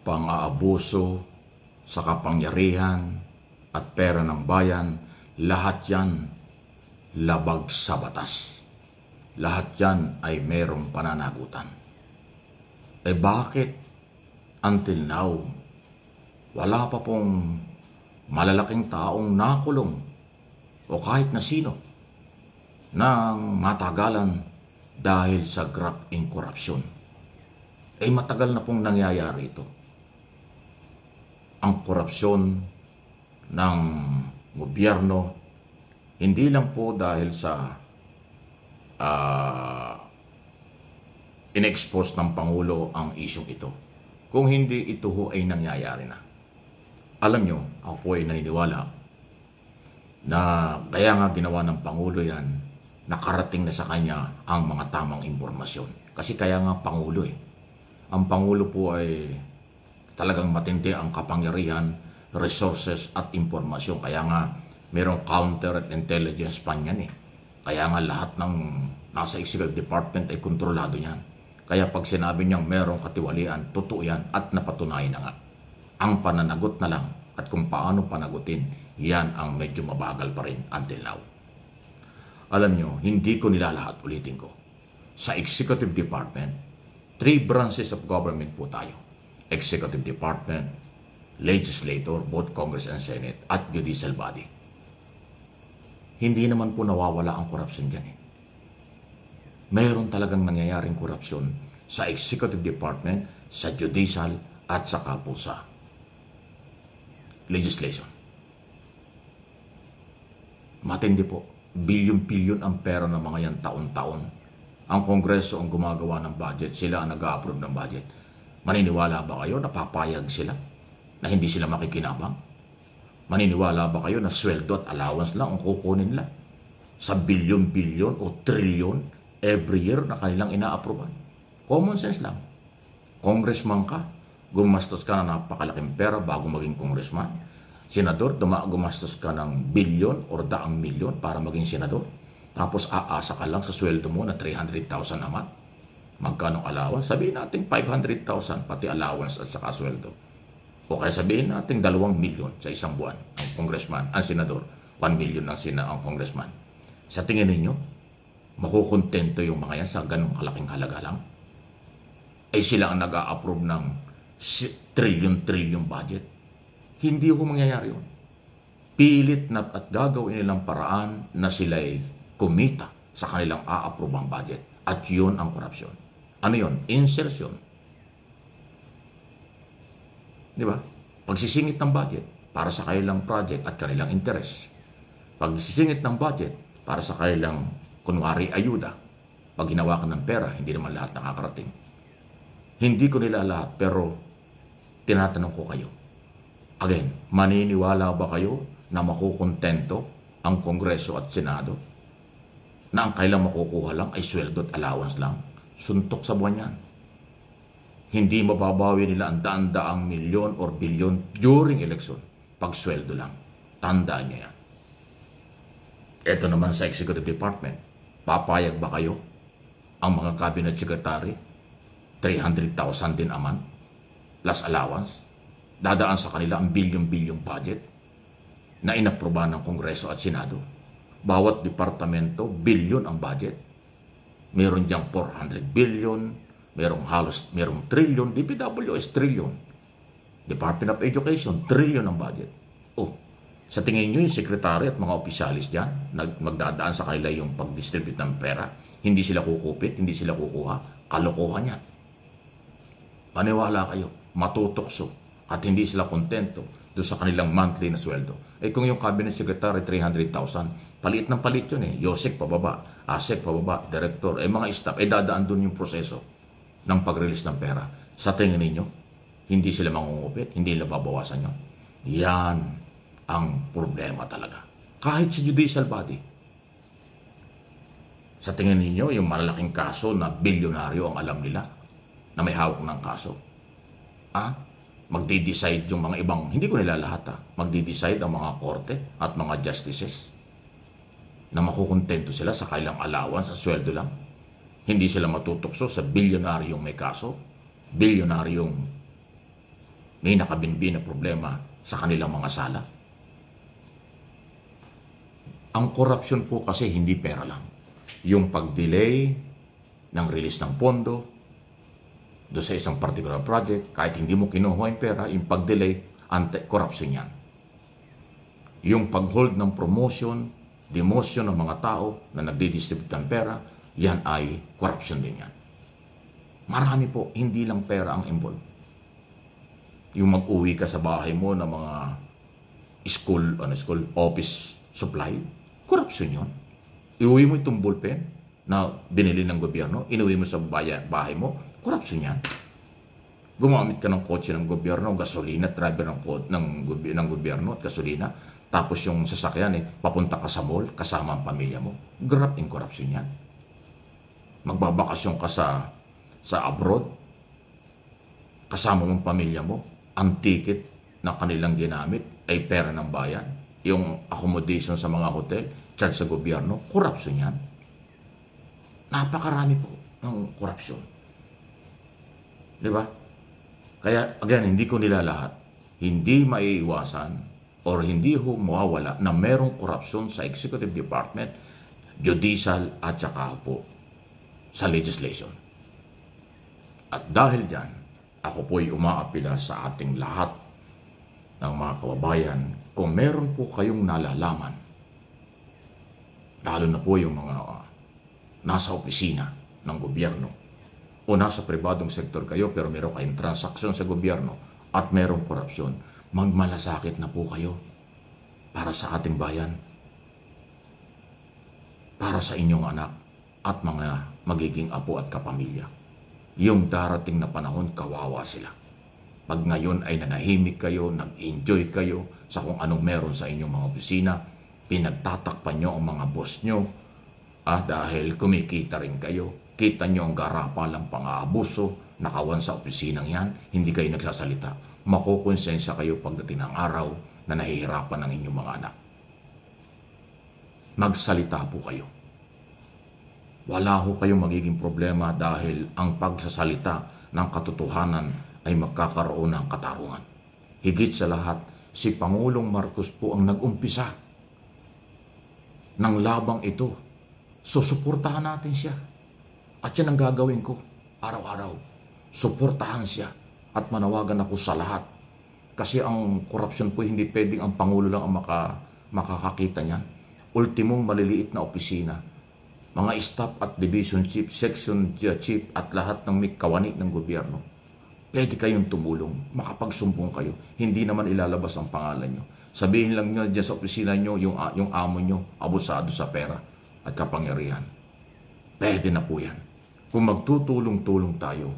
pang-aabuso sa kapangyarihan at pera ng bayan, lahat yan labag sa batas. Lahat yan ay merong pananagutan. Bakit until now, wala pa pong malalaking taong nakulong o kahit na sino ng matagalan dahil sa graft in corruption? Matagal na pong nangyayari ito. Ang korupsyon ng gobyerno, hindi lang po dahil sa in-expose ng Pangulo ang isyong ito. Kung hindi, ito ho ay nangyayari na. Alam nyo, ako po ay naniniwala na kaya nga ginawa ng Pangulo yan, nakarating na sa kanya ang mga tamang impormasyon. Kasi kaya nga Pangulo Ang Pangulo po ay talagang matindi ang kapangyarihan, resources at impormasyon. Kaya nga mayroong counter at intelligence pa niyan Kaya nga lahat ng nasa Executive Department ay kontrolado niyan. Kaya pag sinabi niyang mayroong katiwalian, totoo yan at napatunayan na nga. Ang pananagot na lang at kung paano panagutin, yan ang medyo mabagal pa rin until now. Alam nyo, hindi ko nilalahat, ulitin ko. Sa Executive Department, 3 branches of government po tayo. Executive Department, Legislator, both Congress and Senate, at Judicial Body. Hindi naman po nawawala ang korupsyon dyan Mayroon talagang nangyayaring korupsyon sa Executive Department, sa Judicial, at saka po sa Legislation. Matindi po. Bilyon-bilyon ang pera ng mga yan taon-taon. Ang Kongreso ang gumagawa ng budget, sila ang nag-a-approve ng budget. Maniniwala ba kayo na papayag sila? Na hindi sila makikinabang? Maniniwala ba kayo na sweldo at allowance lang ang kukunin nila? Sa bilyon-bilyon o trilyon every year na kanilang ina-approvean? Common sense lang. Congressman ka, gumastos ka na napakalaking pera bago maging congressman. Senador, gumastos ka ng bilyon o daang milyon para maging senador. Tapos aasa ka lang sa sweldo mo na 300,000 a month. Magkano allowance? Sabihin natin 500,000 pati allowance at saka sweldo. O kaya sabihin natin 2 milyon sa isang buwan ang congressman, ang senador. 1 milyon ang congressman. Sa tingin ninyo, makukontento yung mga yan sa ganong kalaking halaga lang? Sila ang nag-a-approve ng trillion budget. Hindi ko mangyayari yun. Pilit na at gagawin nilang paraan na sila ay kumita sa kanilang a-approve ang budget. At yun ang korupsyon. Ano yun? Insertion. Di ba? Pagsisingit ng budget para sa kanilang project at kanilang interest. Pagsisingit ng budget para sa kanilang, kunwari, ayuda. Pag ginawa ka ng pera, hindi naman lahat nakakarating. Hindi ko nila lahat, pero tinatanong ko kayo. Again, maniniwala ba kayo na makukontento ang Kongreso at Senado? Na ang kailang makukuha lang ay sweldo at allowance lang? Suntok sa buwan yan. Hindi mababawi nila ang daan-daang milyon or bilyon during election pag sweldo lang. Tandaan nyo yan. Ito naman sa Executive Department. Papayag ba kayo ang mga cabinet secretary 300,000 din a month plus allowance? Dadaan sa kanila ang bilyon-bilyong budget na inaproba ng Kongreso at Senado. Bawat departamento, bilyon ang budget. Meron diyang 400 billion, merong trillion, DPWS trillion. Department of Education, trillion ang budget. Sa tingin nyo yung sekretary at mga opisyalis dyan, magdadaan sa kanila yung pag-distribute ng pera, hindi sila kukupit, hindi sila kukuha, kalokohan yan. Maniwala kayo, matutokso at hindi sila kontento doon sa kanilang monthly na sweldo. Kung yung cabinet secretary 300,000, palit ng palit yun Yosek pababa, Asek pababa, director, mga staff, dadaan doon yung proseso ng pag-release ng pera. Sa tingin ninyo, hindi sila mangungupit, hindi nila babawasan yun. Yan ang problema talaga. Kahit sa judicial body. Sa tingin ninyo, yung malalaking kaso na bilyonaryo ang alam nila na may hawak ng kaso. Magdi-decide yung mga ibang, hindi ko nila lahat magdi-decide ang mga korte at mga justices na makukontento sila sa kailang allowance at sweldo lang. Hindi sila matutokso sa bilyonaryong may kaso, bilyonaryong may nakabinbin na problema sa kanilang mga sala. Ang korupsyon po kasi hindi pera lang. Yung pag-delay ng release ng pondo doon sa isang particular project, kahit hindi mo kinuha yung pera, yung pag-delay, anti-corruption yan. Yung pag-hold ng promotion, demotion ng mga tao na nagdi-distribute ng pera, yan ay corruption din yan. Marami po, hindi lang pera ang involved. Yung mag-uwi ka sa bahay mo ng mga school office supply, corruption yun. Iuwi mo itong ballpen na binili ng gobyerno, inuwi mo sa bahay mo, corruption yan. Gumamit ka ng kotse ng gobyerno, gasolina, driver ng gobyerno at gasolina, tapos yung sasakyan papunta ka sa mall, kasama ang pamilya mo. Grabe yung corruption yan. Magbabakasyon ka sa abroad, kasama mong pamilya mo, ang ticket na kanilang ginamit ay pera ng bayan. Yung accommodation sa mga hotel, charge sa gobyerno, corruption yan. Napakarami po ng corruption. Di ba? Kaya, again, hindi ko nila lahat. Hindi maiiwasan or hindi ho mawawala na merong corruption sa executive department, judicial at saka po sa legislation. At dahil dyan, ako po'y umaapila sa ating lahat ng mga kababayan kung meron po kayong nalalaman, lalo na po yung mga nasa opisina ng gobyerno o nasa pribadong sektor kayo pero meron kayong transaksyon sa gobyerno at merong korupsyon, magmalasakit na po kayo para sa ating bayan, para sa inyong anak at mga magiging apo at kapamilya. Yung darating na panahon, kawawa sila. Pag ngayon ay nanahimik kayo, nag-enjoy kayo sa kung anong meron sa inyong mga opisina, pinagtatakpan nyo ang mga boss nyo, dahil kumikita rin kayo, kita nyo ang garapalang pang-aabuso, nakawan sa opisinang yan, hindi kayo nagsasalita, makukonsensya kayo pagdating ng araw na nahihirapan ng inyong mga anak. Magsalita po kayo. Wala ho kayong magiging problema dahil ang pagsasalita ng katotohanan ay magkakaroon ng katarungan. Higit sa lahat, si Pangulong Marcos po ang nag-umpisa ng labang ito. So, suportahan natin siya. At yan ang gagawin ko araw-araw. Suportahan siya at manawagan ako sa lahat. Kasi ang korupsyon po hindi pwedeng ang Pangulo lang ang makakakita niyan. Ultimong maliliit na opisina, mga staff at division chief, section chief at lahat ng may kawani ng gobyerno. Pwede kayong tumulong, makapagsumbong kayo. Hindi naman ilalabas ang pangalan nyo. Sabihin lang nyo dyan sa opisina nyo, yung amo nyo, abusado sa pera at kapangyarihan. Pwede na po yan. Kung magtutulong-tulong tayo,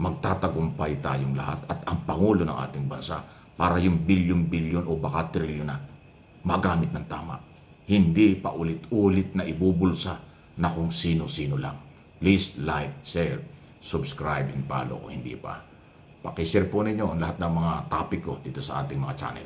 magtatagumpay tayong lahat at ang Pangulo ng ating bansa para yung bilyon-bilyon o baka trilyon na magamit ng tama. Hindi pa ulit-ulit na ibubulsa na kung sino-sino lang. Please like, share, subscribe, and follow kung hindi pa. Pakishare po ninyo ang lahat ng mga topic ko dito sa ating mga channel.